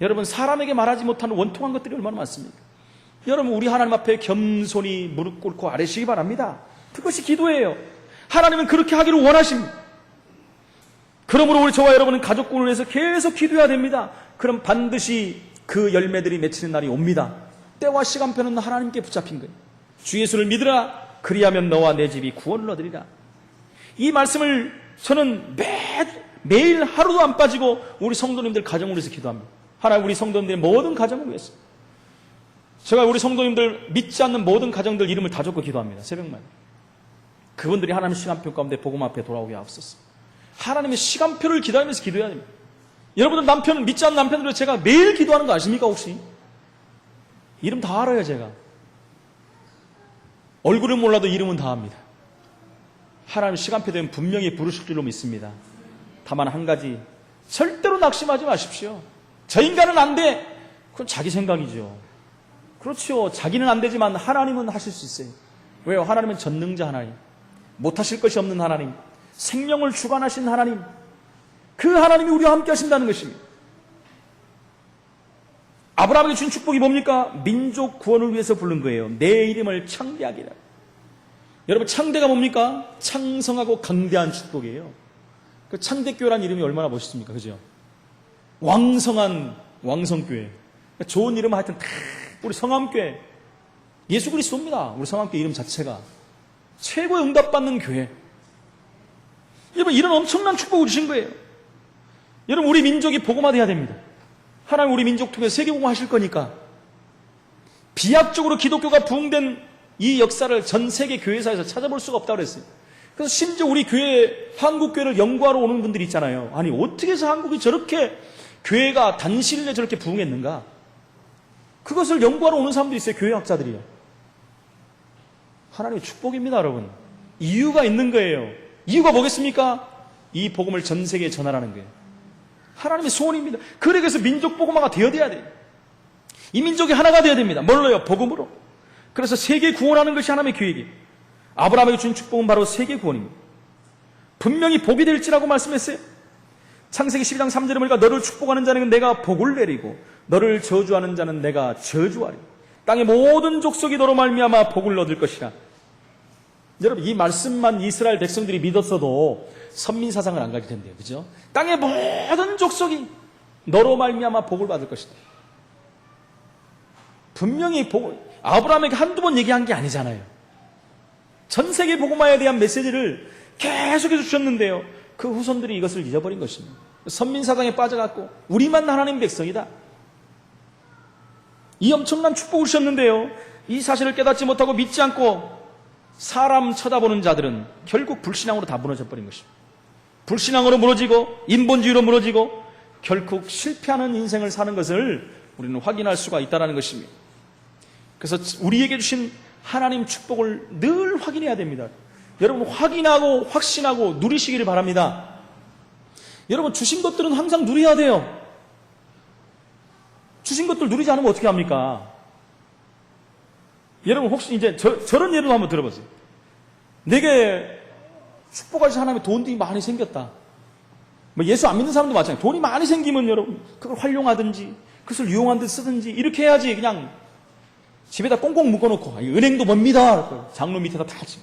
여러분 사람에게 말하지 못하는 원통한 것들이 얼마나 많습니까? 여러분 우리 하나님 앞에 겸손히 무릎 꿇고 아뢰시기 바랍니다. 그것이 기도예요. 하나님은 그렇게 하기를 원하십니다. 그러므로 우리 저와 여러분은 가족군을 위해서 계속 기도해야 됩니다. 그럼 반드시 그 열매들이 맺히는 날이 옵니다. 때와 시간표는 하나님께 붙잡힌 거예요. 주 예수를 믿으라. 그리하면 너와 내 집이 구원을 얻으리라. 이 말씀을 저는 매일 하루도 안 빠지고 우리 성도님들 가정을 위해서 기도합니다. 하나님 우리 성도님들의 모든 가정을 위해서. 제가 우리 성도님들 믿지 않는 모든 가정들 이름을 다 적고 기도합니다. 새벽만. 그분들이 하나님의 시간표 가운데 복음 앞에 돌아오게 하옵소서. 하나님의 시간표를 기다리면서 기도해야 됩니다. 여러분들 남편, 믿지 않는 남편들을 제가 매일 기도하는 거 아십니까 혹시? 이름 다 알아요 제가. 얼굴은 몰라도 이름은 다 압니다. 하나님 시간표 되면 분명히 부르실 줄로 믿습니다. 다만 한 가지, 절대로 낙심하지 마십시오. 저 인간은 안 돼. 그건 자기 생각이죠. 그렇죠. 자기는 안 되지만 하나님은 하실 수 있어요. 왜요? 하나님은 전능자 하나님, 못하실 것이 없는 하나님, 생명을 주관하신 하나님, 그 하나님이 우리와 함께 하신다는 것입니다. 아브라함에게 준 축복이 뭡니까? 민족 구원을 위해서 부른 거예요. 내 이름을 창대하게 하라. 여러분 창대가 뭡니까? 창성하고 강대한 축복이에요. 그 창대교회라는 이름이 얼마나 멋있습니까? 그죠? 왕성한 왕성교회. 좋은 이름은 하여튼 다 우리 성함교회. 예수 그리스도입니다. 우리 성함교회 이름 자체가. 최고의 응답받는 교회. 여러분 이런 엄청난 축복을 주신 거예요. 여러분 우리 민족이 복음화돼야 됩니다. 하나님 우리 민족 통해서 세계복음 하실 거니까 비약적으로 기독교가 부흥된 이 역사를 전 세계 교회사에서 찾아볼 수가 없다고 그랬어요. 그래서 심지어 우리 교회, 한국교회를 연구하러 오는 분들이 있잖아요. 아니 어떻게 해서 한국이 저렇게 교회가 단시일 내에 저렇게 부흥했는가? 그것을 연구하러 오는 사람들이 있어요. 교회학자들이요. 하나님의 축복입니다 여러분. 이유가 있는 거예요. 이유가 뭐겠습니까? 이 복음을 전 세계에 전하라는 거예요. 하나님의 소원입니다. 그래서 민족 복음화가 되어야 돼요. 이 민족이 하나가 되어야 됩니다. 뭘로요? 복음으로. 그래서 세계 구원하는 것이 하나님의 계획이에요. 아브라함에게 준 축복은 바로 세계 구원입니다. 분명히 복이 될지라고 말씀했어요. 창세기 12장 3절에 보니까 너를 축복하는 자는 내가 복을 내리고 너를 저주하는 자는 내가 저주하리. 땅의 모든 족속이 너로 말미암아 복을 얻을 것이라. 여러분 이 말씀만 이스라엘 백성들이 믿었어도 선민사상을 안 가게 된대요. 그죠? 땅의 모든 족속이 너로 말미암아 복을 받을 것이다. 분명히 아브라함에게 한두 번 얘기한 게 아니잖아요. 전 세계 복음화에 대한 메시지를 계속해서 주셨는데요. 그 후손들이 이것을 잊어버린 것입니다. 선민사상에 빠져갖고 우리만 하나님 백성이다. 이 엄청난 축복을 주셨는데요. 이 사실을 깨닫지 못하고 믿지 않고 사람 쳐다보는 자들은 결국 불신앙으로 다 무너져 버린 것입니다. 불신앙으로 무너지고 인본주의로 무너지고 결국 실패하는 인생을 사는 것을 우리는 확인할 수가 있다는 것입니다. 그래서 우리에게 주신 하나님 축복을 늘 확인해야 됩니다. 여러분 확인하고 확신하고 누리시기를 바랍니다. 여러분 주신 것들은 항상 누려야 돼요. 주신 것들 누리지 않으면 어떻게 합니까? 여러분 혹시 이제 저런 예를 한번 들어보세요. 내게 축복하신 하나님의 돈이 많이 생겼다. 뭐 예수 안 믿는 사람도 마찬가지예요. 돈이 많이 생기면 여러분 그걸 활용하든지 그것을 유용한 데 쓰든지 이렇게 해야지. 그냥 집에다 꽁꽁 묶어놓고 은행도 뭡니다. 장로 밑에다 다 지.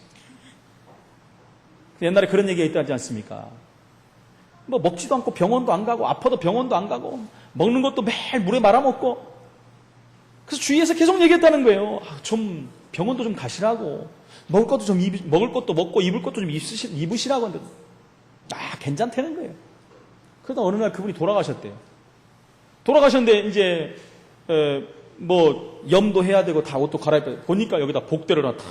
옛날에 그런 얘기가 있다지 않습니까? 뭐 먹지도 않고 병원도 안 가고 아파도 병원도 안 가고 먹는 것도 매일 물에 말아먹고. 그래서 주위에서 계속 얘기했다는 거예요. 좀 병원도 좀 가시라고. 먹을 것도 먹고 입을 것도 좀 입으시라고 하는데 괜찮다는 거예요. 그러다 어느 날 그분이 돌아가셨대요. 돌아가셨는데 이제 뭐 염도 해야 되고 다 옷도 갈아입고 보니까 여기다 복대를 하나 탁.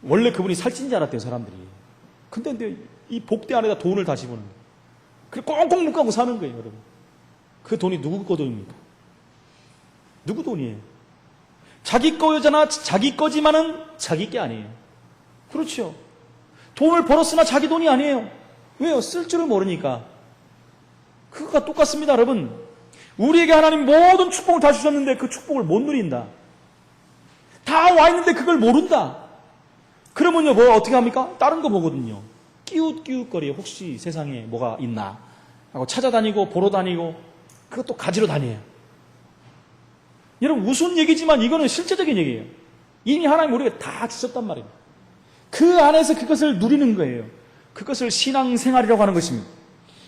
원래 그분이 살찐 줄 알았대요 사람들이. 근데 이 복대 안에다 돈을 다 집어넣는 거예요. 그래 꽁꽁 묶고 사는 거예요 여러분. 그 돈이 누구 거돈입니까? 누구 돈이에요? 자기 거잖아. 자기 거지만은 자기 게 아니에요. 그렇죠. 돈을 벌었으나 자기 돈이 아니에요. 왜요? 쓸 줄을 모르니까. 그거가 똑같습니다, 여러분. 우리에게 하나님 모든 축복을 다 주셨는데 그 축복을 못 누린다. 다 와 있는데 그걸 모른다. 그러면요, 뭐 어떻게 합니까? 다른 거 보거든요. 끼웃끼웃거리요. 혹시 세상에 뭐가 있나 하고 찾아다니고 보러 다니고 그것도 가지러 다녀요. 여러분, 우스운 얘기지만 이거는 실제적인 얘기예요. 이미 하나님 우리가 다 주셨단 말이에요. 그 안에서 그것을 누리는 거예요. 그것을 신앙생활이라고 하는 것입니다.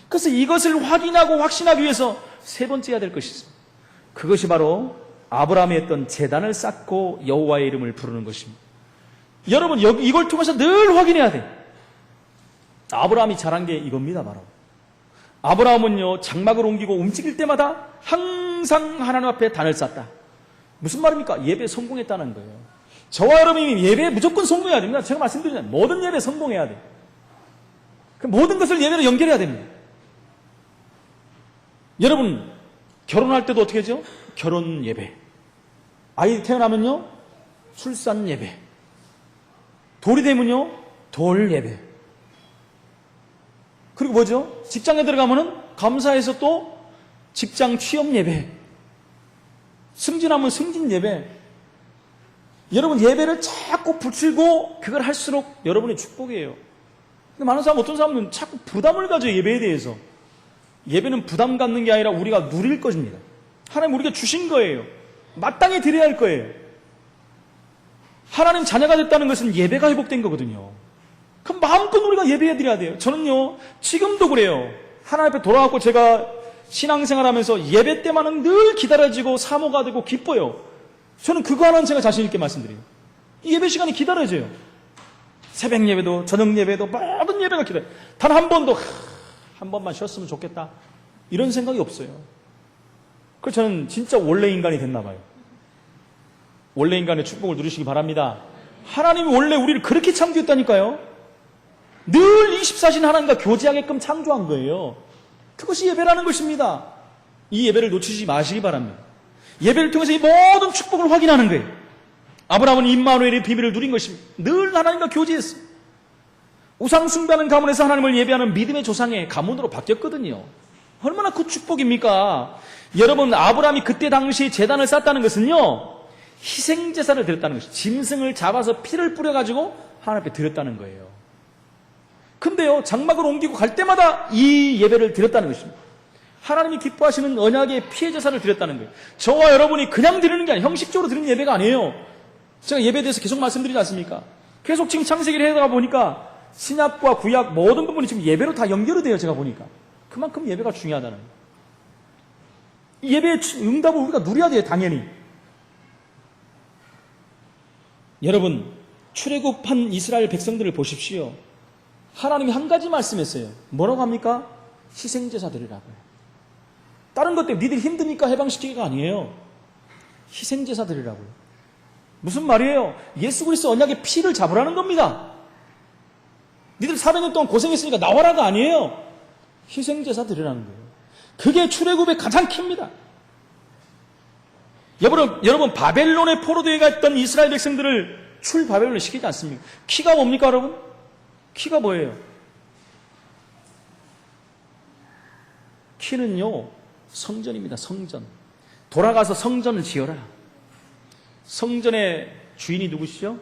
그래서 이것을 확인하고 확신하기 위해서 세 번째 해야 될 것이 있습니다. 그것이 바로 아브라함이 했던 제단을 쌓고 여호와의 이름을 부르는 것입니다. 여러분, 이걸 통해서 늘 확인해야 돼요. 아브라함이 잘한 게 이겁니다, 바로. 아브라함은요, 장막을 옮기고 움직일 때마다 항상 하나님 앞에 단을 쌓다. 무슨 말입니까? 예배에 성공했다는 거예요. 저와 여러분이 예배에 무조건 성공해야 됩니다. 제가 말씀드리잖아요. 모든 예배에 성공해야 돼요. 모든 것을 예배로 연결해야 됩니다. 여러분, 결혼할 때도 어떻게 하죠? 결혼 예배. 아이 태어나면요, 출산 예배. 돌이 되면요, 돌 예배. 그리고 뭐죠? 직장에 들어가면은 감사해서 또 직장 취업 예배. 승진하면 승진 예배. 여러분, 예배를 자꾸 붙이고 그걸 할수록 여러분의 축복이에요. 근데 많은 사람, 어떤 사람은 자꾸 부담을 가져요, 예배에 대해서. 예배는 부담 갖는 게 아니라 우리가 누릴 것입니다. 하나님 우리가 주신 거예요. 마땅히 드려야 할 거예요. 하나님 자녀가 됐다는 것은 예배가 회복된 거거든요. 그럼 마음껏 우리가 예배해 드려야 돼요. 저는요, 지금도 그래요. 하나님 앞에 돌아가고 제가 신앙생활 하면서 예배 때만은 늘 기다려지고 사모가 되고 기뻐요. 저는 그거 하나는 제가 자신 있게 말씀드려요. 이 예배 시간이 기다려져요. 새벽 예배도 저녁 예배도 모든 예배가 기다려요. 단 한 번도 한 번만 쉬었으면 좋겠다 이런 생각이 없어요. 그래서 저는 진짜 원래 인간이 됐나 봐요. 원래 인간의 축복을 누리시기 바랍니다. 하나님이 원래 우리를 그렇게 창조했다니까요. 늘 24시간 하나님과 교제하게끔 창조한 거예요. 그것이 예배라는 것입니다. 이 예배를 놓치지 마시기 바랍니다. 예배를 통해서 이 모든 축복을 확인하는 거예요. 아브라함은 임마누엘의 비밀을 누린 것입니다. 늘 하나님과 교제했어요. 우상 숭배하는 가문에서 하나님을 예배하는 믿음의 조상의 가문으로 바뀌었거든요. 얼마나 그 축복입니까? 여러분, 아브라함이 그때 당시 제단을 쌓았다는 것은요, 희생제사를 드렸다는 것이죠. 짐승을 잡아서 피를 뿌려가지고 하나님 앞에 드렸다는 거예요. 근데요, 장막을 옮기고 갈 때마다 이 예배를 드렸다는 것입니다. 하나님이 기뻐하시는 언약의 피해 제사를 드렸다는 거예요. 저와 여러분이 그냥 드리는 게 아니에요. 형식적으로 드리는 예배가 아니에요. 제가 예배에 대해서 계속 말씀드리지 않습니까? 계속 지금 창세기를 해다가 보니까 신약과 구약 모든 부분이 지금 예배로 다 연결이 돼요. 제가 보니까 그만큼 예배가 중요하다는 거예요. 이 예배의 응답을 우리가 누려야 돼요. 당연히. 여러분, 출애굽한 이스라엘 백성들을 보십시오. 하나님이 한 가지 말씀했어요. 뭐라고 합니까? 희생제사 드리라고요. 다른 것 때문에 니들이 힘드니까 해방시키기가 아니에요. 희생제사 드리라고요. 무슨 말이에요? 예수 그리스도 언약의 피를 잡으라는 겁니다. 니들 400년 동안 고생했으니까 나와라가 아니에요. 희생제사 드리라는 거예요. 그게 출애굽의 가장 키입니다. 여러분, 바벨론의 포로되어 갔던 이스라엘 백성들을 출바벨론에 시키지 않습니까? 키가 뭡니까, 여러분? 키가 뭐예요? 키는요, 성전입니다. 성전. 돌아가서 성전을 지어라. 성전의 주인이 누구시죠?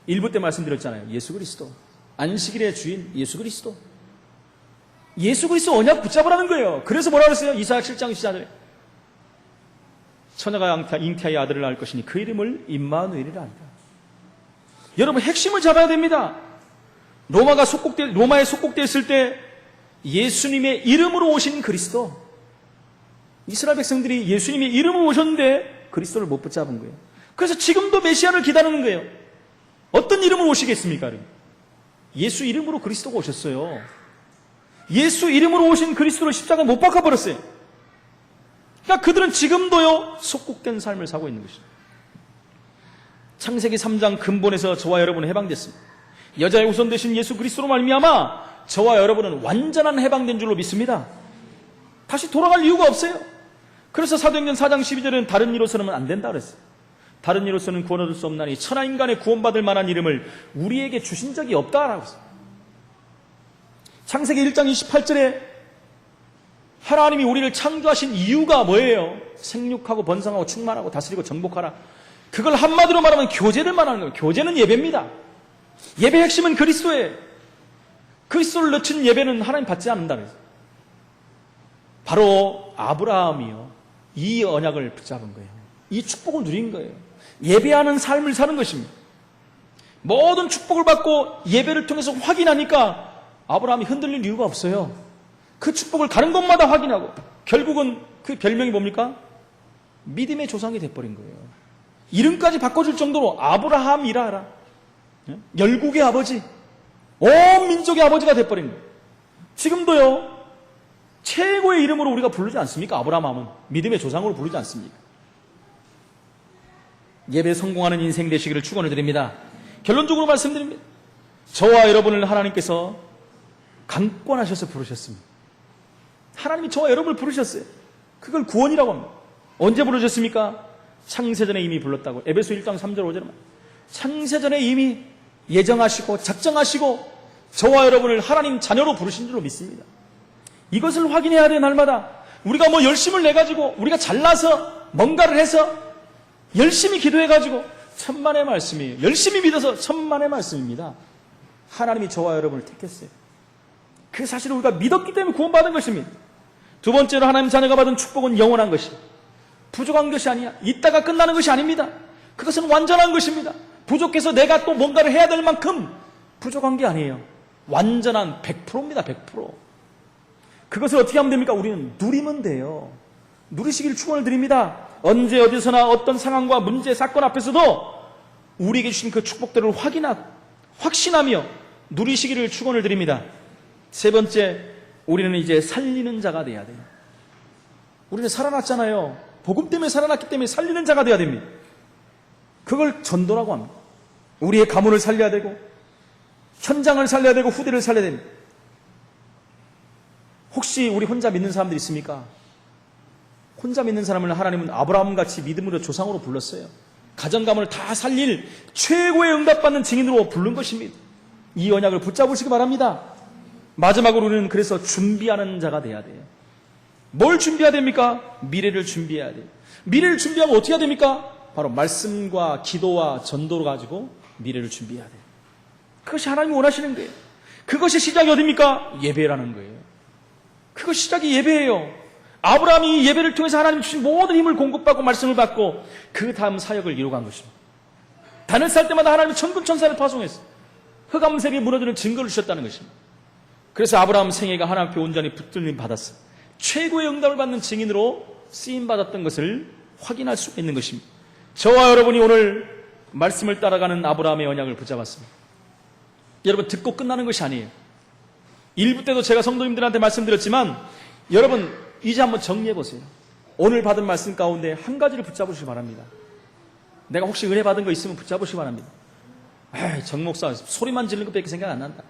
1부 때 말씀드렸잖아요. 예수 그리스도. 안식일의 주인 예수 그리스도. 예수 그리스도 언약 붙잡으라는 거예요. 그래서 뭐라 그랬어요? 이사야 7장 14절에 처녀가 잉태하여 아들을 낳을 것이니 그 이름을 임마누엘이라 한다. 여러분, 핵심을 잡아야 됩니다. 로마에 속국되었을 때 예수님의 이름으로 오신 그리스도. 이스라엘 백성들이 예수님의 이름으로 오셨는데 그리스도를 못 붙잡은 거예요. 그래서 지금도 메시아를 기다리는 거예요. 어떤 이름으로 오시겠습니까? 예수 이름으로 그리스도가 오셨어요. 예수 이름으로 오신 그리스도를 십자가에 못 박아버렸어요. 그러니까 그들은 지금도요, 속국된 삶을 사고 있는 것입니다. 창세기 3장 근본에서 저와 여러분은 해방됐습니다. 여자의 우선 되신 예수 그리스도로 말미암아 저와 여러분은 완전한 해방된 줄로 믿습니다. 다시 돌아갈 이유가 없어요. 그래서 사도행전 4장 12절은 다른 이로서는 안 된다 그랬어요. 다른 이로서는 구원 얻을 수 없나니 천하 인간의 구원받을 만한 이름을 우리에게 주신 적이 없다라고 했어요. 창세기 1장 28절에 하나님이 우리를 창조하신 이유가 뭐예요? 생육하고 번성하고 충만하고 다스리고 정복하라. 그걸 한마디로 말하면 교제를 말하는 거예요. 교제는 예배입니다. 예배의 핵심은 그리스도예요. 그리스도를 넣친 예배는 하나님 받지 않는다 그랬어요. 바로 아브라함이요, 이 언약을 붙잡은 거예요. 이 축복을 누린 거예요. 예배하는 삶을 사는 것입니다. 모든 축복을 받고 예배를 통해서 확인하니까 아브라함이 흔들릴 이유가 없어요. 그 축복을 가는 곳마다 확인하고 결국은 그 별명이 뭡니까? 믿음의 조상이 돼버린 거예요. 이름까지 바꿔줄 정도로 아브라함이라 하라. 열국의 아버지, 온 민족의 아버지가 돼버린 거예요. 지금도요, 최고의 이름으로 우리가 부르지 않습니까? 아브라함 하면 믿음의 조상으로 부르지 않습니까? 예배 성공하는 인생 되시기를 축원을 드립니다. 결론적으로 말씀드립니다. 저와 여러분을 하나님께서 강권하셔서 부르셨습니다. 하나님이 저와 여러분을 부르셨어요. 그걸 구원이라고 합니다. 언제 부르셨습니까? 창세전에 이미 불렀다고. 에베소 1장 3절 5절에 창세전에 이미 예정하시고 작정하시고 저와 여러분을 하나님 자녀로 부르신 줄로 믿습니다. 이것을 확인해야 돼. 날마다 우리가 뭐 열심을 내가지고 우리가 잘나서 뭔가를 해서 열심히 기도해가지고 천만의 말씀이에요. 열심히 믿어서 천만의 말씀입니다. 하나님이 저와 여러분을 택했어요. 그 사실을 우리가 믿었기 때문에 구원받은 것입니다. 두 번째로 하나님 자녀가 받은 축복은 영원한 것이에요. 부족한 것이 아니야. 이따가 끝나는 것이 아닙니다. 그것은 완전한 것입니다. 부족해서 내가 또 뭔가를 해야 될 만큼 부족한 게 아니에요. 완전한 100%입니다. 100%. 그것을 어떻게 하면 됩니까? 우리는 누리면 돼요. 누리시길 축원을 드립니다. 언제 어디서나 어떤 상황과 문제, 사건 앞에서도 우리에게 주신 그 축복들을 확신하며 누리시기를 축원을 드립니다. 세 번째, 우리는 이제 살리는 자가 돼야 돼요. 우리는 살아났잖아요. 복음 때문에 살아났기 때문에 살리는 자가 돼야 됩니다. 그걸 전도라고 합니다. 우리의 가문을 살려야 되고 현장을 살려야 되고 후대를 살려야 됩니다. 혹시 우리 혼자 믿는 사람들 있습니까? 혼자 믿는 사람을 하나님은 아브라함같이 믿음으로 조상으로 불렀어요. 가정 가문을 다 살릴 최고의 응답받는 증인으로 부른 것입니다. 이 언약을 붙잡으시기 바랍니다. 마지막으로 우리는 그래서 준비하는 자가 돼야 돼요. 뭘 준비해야 됩니까? 미래를 준비해야 돼요. 미래를 준비하면 어떻게 해야 됩니까? 바로 말씀과 기도와 전도로 가지고 미래를 준비해야 돼요. 그것이 하나님이 원하시는 거예요. 그것이 시작이 어디입니까? 예배라는 거예요. 그것이 시작이 예배예요. 아브라함이 예배를 통해서 하나님 주신 모든 힘을 공급받고 말씀을 받고 그 다음 사역을 이루어간 것입니다. 단을 쌀 때마다 하나님이 천군 천사를 파송했어요. 흑암색이 무너지는 증거를 주셨다는 것입니다. 그래서 아브라함 생애가 하나님 앞에 온전히 붙들림 받았어요. 최고의 응답을 받는 증인으로 쓰임받았던 것을 확인할 수 있는 것입니다. 저와 여러분이 오늘 말씀을 따라가는 아브라함의 언약을 붙잡았습니다. 여러분, 듣고 끝나는 것이 아니에요. 1부 때도 제가 성도님들한테 말씀드렸지만 여러분 이제 한번 정리해 보세요. 오늘 받은 말씀 가운데 한 가지를 붙잡으시기 바랍니다. 내가 혹시 은혜 받은 거 있으면 붙잡으시기 바랍니다. 정 목사 소리만 지르는 것밖에 생각 안 난다.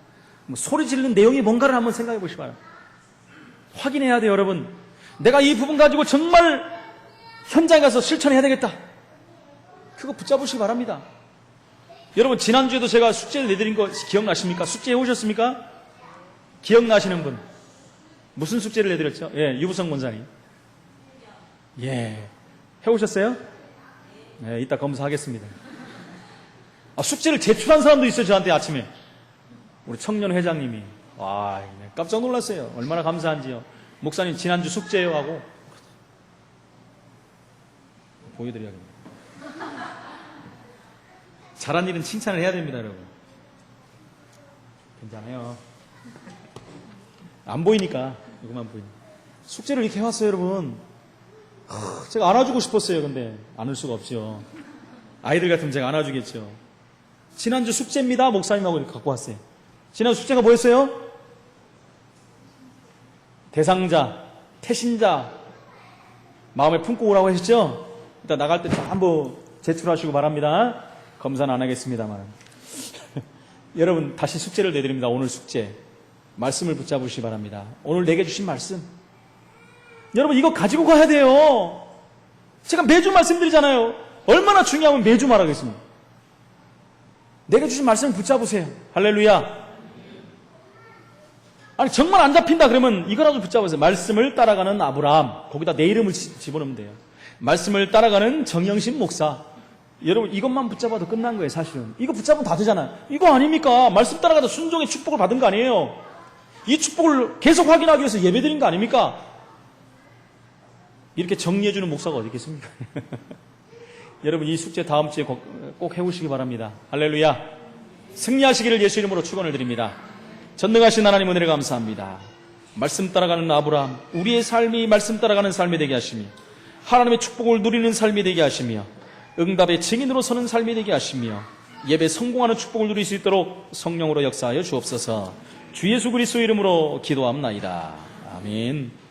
뭐 소리 지르는 내용이 뭔가를 한번 생각해 보시기 바랍니다. 확인해야 돼요. 여러분, 내가 이 부분 가지고 정말 현장에 가서 실천해야 되겠다. 그거 붙잡으시기 바랍니다. 여러분, 지난주에도 제가 숙제를 내드린 거 기억나십니까? 숙제 해오셨습니까? 기억나시는 분? 무슨 숙제를 내드렸죠? 예, 유부성 권사님. 예, 해오셨어요? 네, 이따 검사하겠습니다. 숙제를 제출한 사람도 있어요. 저한테 아침에 우리 청년 회장님이. 와, 깜짝 놀랐어요. 얼마나 감사한지요. 목사님 지난주 숙제요 하고 보여드려야겠네요. 잘한 일은 칭찬을 해야 됩니다, 여러분. 괜찮아요. 안 보이니까 이거만 보이니까. 숙제를 이렇게 해왔어요, 여러분. 제가 안아주고 싶었어요. 근데 안을 수가 없죠. 아이들 같으면 제가 안아주겠죠. 지난주 숙제입니다. 목사님하고 이렇게 갖고 왔어요. 지난주 숙제가 뭐였어요? 대상자, 태신자 마음에 품고 오라고 하셨죠? 일단 나갈 때 전부 제출하시고 바랍니다. 검사는 안 하겠습니다만. 여러분, 다시 숙제를 내드립니다. 오늘 숙제 말씀을 붙잡으시기 바랍니다. 오늘 내게 주신 말씀, 여러분 이거 가지고 가야 돼요. 제가 매주 말씀드리잖아요. 얼마나 중요하면 매주 말하겠습니다. 내가 주신 말씀을 붙잡으세요. 할렐루야. 아니 정말 안 잡힌다 그러면 이거라도 붙잡으세요. 말씀을 따라가는 아브라함. 거기다 내 이름을 집어넣으면 돼요. 말씀을 따라가는 정영신 목사. 여러분 이것만 붙잡아도 끝난 거예요. 사실은 이거 붙잡으면 다 되잖아요. 이거 아닙니까? 말씀 따라가다 순종의 축복을 받은 거 아니에요. 이 축복을 계속 확인하기 위해서 예배드린 거 아닙니까? 이렇게 정리해주는 목사가 어디 있겠습니까? 여러분 이 숙제 다음 주에 꼭 해오시기 바랍니다. 할렐루야. 승리하시기를 예수 이름으로 축원을 드립니다. 전능하신 하나님 은혜를 감사합니다. 말씀 따라가는 아브라함, 우리의 삶이 말씀 따라가는 삶이 되게 하시며 하나님의 축복을 누리는 삶이 되게 하시며 응답의 증인으로 서는 삶이 되게 하시며 예배 성공하는 축복을 누릴 수 있도록 성령으로 역사하여 주옵소서. 주 예수 그리스도 이름으로 기도합나이다. 아멘.